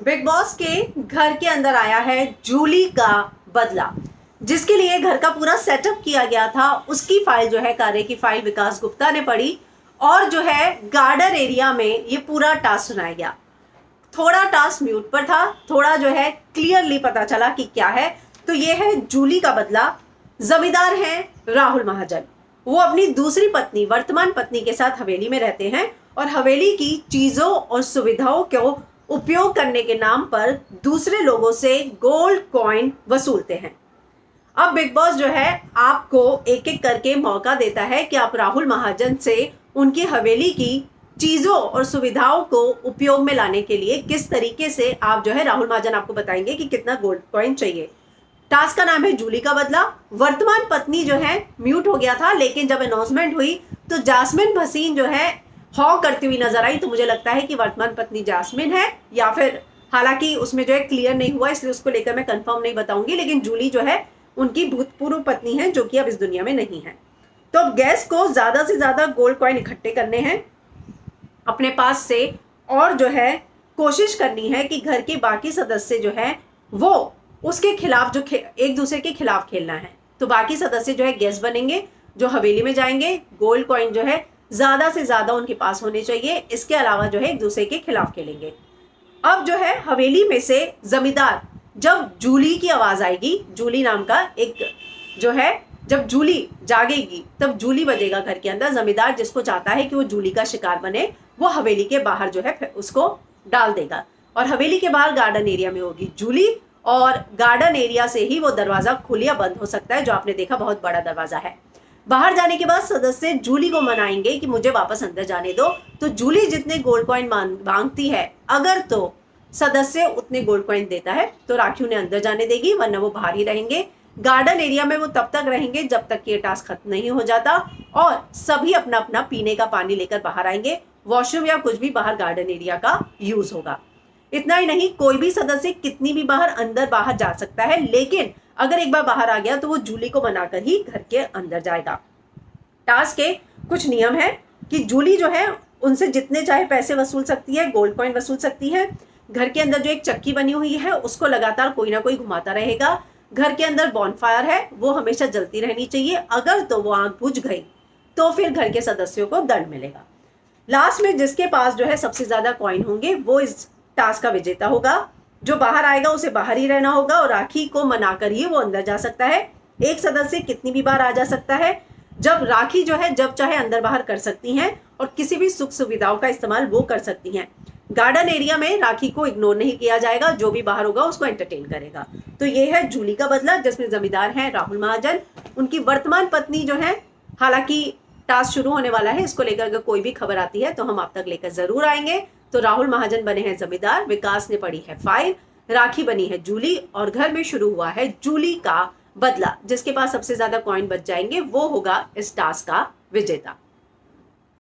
Big boss के घर के अंदर आया है जूली का बदला, जिसके लिए घर का पूरा सेटअप किया गया था। उसकी फाइल जो है, कार्य की फाइल विकास गुप्ता ने पढ़ी और जो है गार्डन एरिया में ये पूरा टास्क सुनाया गया। थोड़ा टास्क म्यूट पर था, थोड़ा जो है क्लियरली पता चला कि क्या है। तो ये है जूली का बदला। जमींदार हैं राहुल महाजन। वो अपनी दूसरी पत्नी, वर्तमान पत्नी के साथ हवेली में रहते हैं और हवेली की चीजों और सुविधाओं को उपयोग करने के नाम पर दूसरे लोगों से गोल्ड कॉइन वसूलते हैं। अब बिग बॉस जो है आपको एक एक करके मौका देता है कि आप राहुल महाजन से उनकी हवेली की चीजों और सुविधाओं को उपयोग में लाने के लिए किस तरीके से आप जो है, राहुल महाजन आपको बताएंगे कि कितना गोल्ड कॉइन चाहिए। टास्क का नाम है जूली का बदला। वर्तमान पत्नी जो है म्यूट हो गया था, लेकिन जब अनाउंसमेंट हुई तो जास्मिन भसीन जो है हॉ करती हुई नजर आई। तो मुझे लगता है कि वर्तमान पत्नी जास्मिन है या फिर, हालांकि उसमें जो है क्लियर नहीं हुआ, इसलिए उसको लेकर मैं कंफर्म नहीं बताऊंगी, लेकिन जूली जो है उनकी भूतपूर्व पत्नी है जो कि अब इस दुनिया में नहीं है। तो अब गैस को ज्यादा से ज्यादा गोल्ड कॉइन इकट्ठे करने हैं अपने पास से, और जो है कोशिश करनी है कि घर के बाकी सदस्य जो है वो उसके खिलाफ, जो एक दूसरे के खिलाफ खेलना है। तो बाकी सदस्य जो है गेस्ट बनेंगे, जो हवेली में जाएंगे। गोल्ड कॉइन जो है ज्यादा से ज्यादा उनके पास होने चाहिए। इसके अलावा जो है एक दूसरे के खिलाफ खेलेंगे। अब जो है हवेली में से जमींदार, जब जूली की आवाज आएगी, जूली नाम का एक जो है, जब जूली जागेगी तब जूली बजेगा घर के अंदर। जमींदार जिसको चाहता है कि वो जूली का शिकार बने, वो हवेली के बाहर जो है उसको डाल देगा। और हवेली के बाहर गार्डन एरिया में होगी जूली, और गार्डन एरिया से ही वो दरवाजा खुल या बंद हो सकता है, जो आपने देखा बहुत बड़ा दरवाजा है। बाहर जाने के बाद सदस्य जूली को मनाएंगे कि मुझे वापस अंदर जाने दो। तो जूली जितने गोल्ड कॉइन मांगती है, अगर तो सदस्य उतने गोल्ड कॉइन देता है तो राखी उन्हें अंदर जाने देगी, वरना वो बाहर ही रहेंगे। गार्डन एरिया में वो तब तक रहेंगे जब तक ये टास्क खत्म नहीं हो जाता, और सभी अपना अपना पीने का पानी लेकर बाहर आएंगे। वॉशरूम या कुछ भी बाहर गार्डन एरिया का यूज होगा। इतना ही नहीं, कोई भी सदस्य कितनी भी बाहर अंदर बाहर जा सकता है, लेकिन अगर एक बार बाहर आ गया तो वो जूली को मनाकर ही घर के अंदर जाएगा। टास्क के कुछ नियम है कि जूली जो है उनसे जितने चाहे पैसे वसूल सकती है, गोल्ड कॉइन वसूल सकती है। घर के अंदर जो एक चक्की बनी हुई है उसको लगातार कोई ना कोई घुमाता रहेगा। घर के अंदर बॉनफायर है, वो हमेशा जलती रहनी चाहिए। अगर तो वो आग बुझ गई तो फिर घर के सदस्यों को दंड मिलेगा। लास्ट में जिसके पास जो है सबसे ज्यादा कॉइन होंगे वो इस टास्क का विजेता होगा। जो बाहर आएगा उसे बाहर ही रहना होगा और राखी को मनाकर ही वो अंदर जा सकता है। एक सदस्य कितनी भी बार आ जा सकता है। जब राखी जो है जब चाहे अंदर बाहर कर सकती हैं और किसी भी सुख सुविधाओं का इस्तेमाल वो कर सकती हैं। गार्डन एरिया में राखी को इग्नोर नहीं किया जाएगा, जो भी बाहर होगा उसको एंटरटेन करेगा। तो ये है जूली का बदला, जिसमें जमींदार हैं राहुल महाजन। उनकी वर्तमान पत्नी जो है, हालांकि टास्क शुरू होने वाला है, इसको लेकर अगर कोई भी खबर आती है तो हम आप तक लेकर जरूर आएंगे। तो राहुल महाजन बने हैं जमींदार, विकास ने पढ़ी है फाइल, राखी बनी है जूली, और घर में शुरू हुआ है जूली का बदला। जिसके पास सबसे ज्यादा कॉइन बच जाएंगे वो होगा इस टास्क का विजेता।